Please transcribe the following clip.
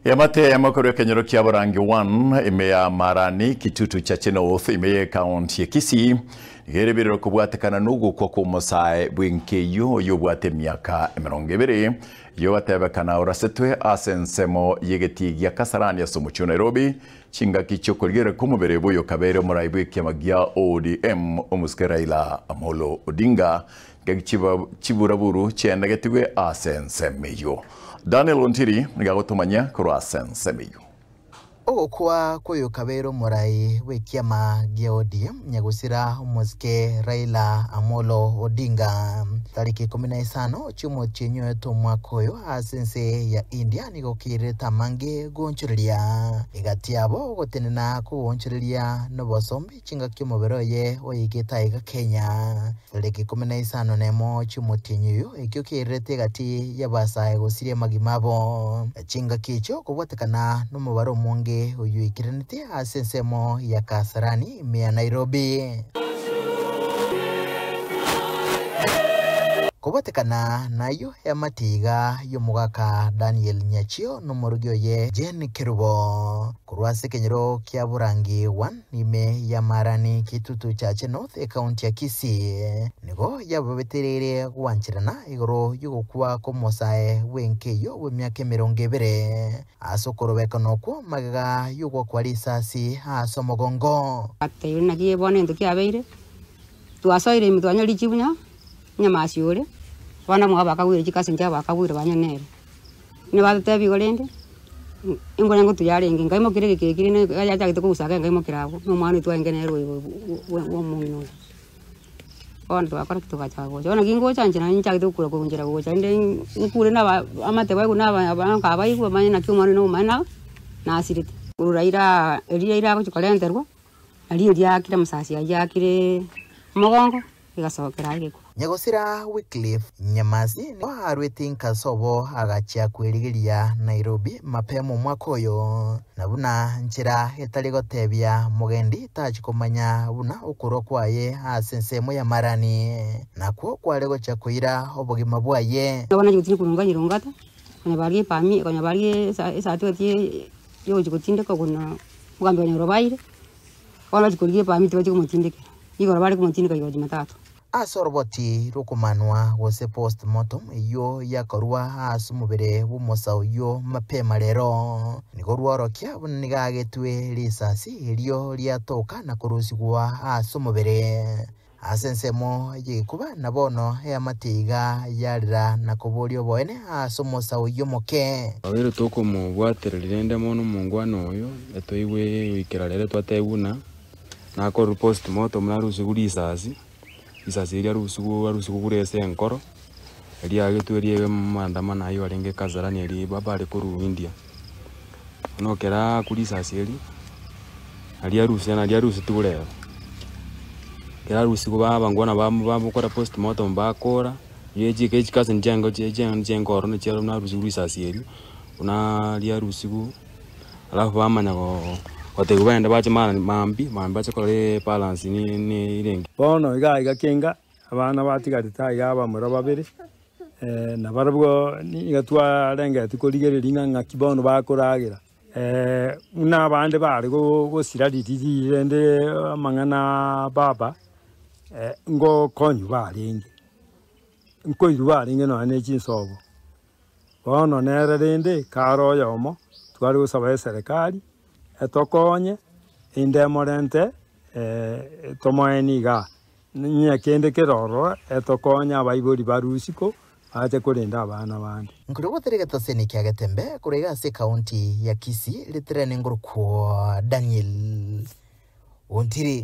Yamate yamakoro kenyero kia Borangi 1 ime ya Marani kitutu cha North ime kaunti ya Kisii nigerebiriro kubwatekana nugu kwa kumusae bwinkeyo yobwate miaka 20 yobatebekana urasetwe asensemo yegetigia Kasarani ya Somucho Nairobi chinga kicho kuligere kumubere buyo kabere muraibu kiamagia ODM omuske Raila Amolo Odinga chiburaburu chendagetigwe asensemeyo. Daniel Ontiri nigagutumanya kuri asensemeyo. Ogokwa koyo kabero murai wekiama gia ODM nyagusira umuske Raila Amolo Odinga tariki 15 chumo chenyo to mwakoyo asense ya India nigokire tamange gonchuriria igatiabo gotenena kugonchuriria no bosombi chinga kimobero ye oyigeta iga Kenya tariki 15 nemo chumo chenyo ikokire tegati yabasa gosirie magimabo chinga kicho kubwatekana no mubaro monge uyu ikiraniti asensemo ya Kasarani mea Nairobi kubatekana nayo ya matiga y'omugaka Daniel Nyachio n'umurugyo ye Jen Kerubo kurwase kenyero kia Borangi 1 ime ya Marani kitutu cha North county ya Kisii nigo yababeterere gwanchirana igoro yugokwa ko mosae wenkeyo w'emyaka 20 asokorobeka noko magaga yugo kwa risasi asomogongo ate nagiye bone nduki abeire twasoire mitwanya lichibunya nyamasiore bana mwa bakagwire kikasinja bakagwire banyanere ne batebi golende ingone ngo tuyarenge ngaimo kirege kekire ne yaja gitoko usaka ngaimo kirabo no mwana twa ngenero wo munyo on to akora kituka chago jona gingo chanjira ncha gitoko ko njira go chande nkure na amate bayo na abanka bayigo manya kyumwana no mana na asirite ururaira erira ko chikolenderwa ali yakira musasi yakire mogongo igasokera igiko nyagosira Wycliffe Nyamasi no harwete Kasobo agachia kwerigeria Nairobi mapemo mwakoyo nabuna nchira etarigotebia mugendi tachikomanya buna ukuro kwaye asensemo ya Marani nakwo kwarego chakuira obugima bwaye nabona jutiri kurunga nyirungata kanya pami kanya bari esatu ati yo jikotinde ko kuna mugambe nyorobaire wala jikoliye pami tibaje kumutindike igora bari kumutindika yo Jumatatu asorboti rukumanwa wose postmortem iyo yakorwa asumubere w'umusa uyo mapema rero nigorworokia bunigagetwe risasi iliyo lyatoka na kurusigwa asumubere asensemo yikuba nabono ya matiga yarira na kubolyo boene asumusa uyo moke awero toko mu bwatererende mono mungwano uyo etoiwe wikira rero twatebuna na ko postmortem na rusiguri risasi isasi ria rusugu kurese enkoro ria gitwerie mandamana ayo arenge Kasarani eri babare kuru India no kera kuri sasi eri aria rusi tureo kera rusugu babangwana bamukora postmortem bakora yeji kechikase njengo njengoro ne chero na rusugu isasi eri una ria rusugu alafu bamanya ko wategubenda bache mambi bache kore balance ni irengi bono iga kenga abana batigarita iga muri babiri na barabwo ni gatwa renga tukoligereringa ngakibono bakuragira una bande bari go sirariti rende mangana baba ngo konyu baringe nko iru baringe no ane chinsobo bono nere rende karo yomo twari gusaba serikali etokonye indemorente tomoeniga nya kende keroro etokonya abaibori barusiko aje kurinda abana bandi nkuruboterega toseni kyagetembe kurega se county ya Kisii litrene ngurukwo Daniel Ontiri.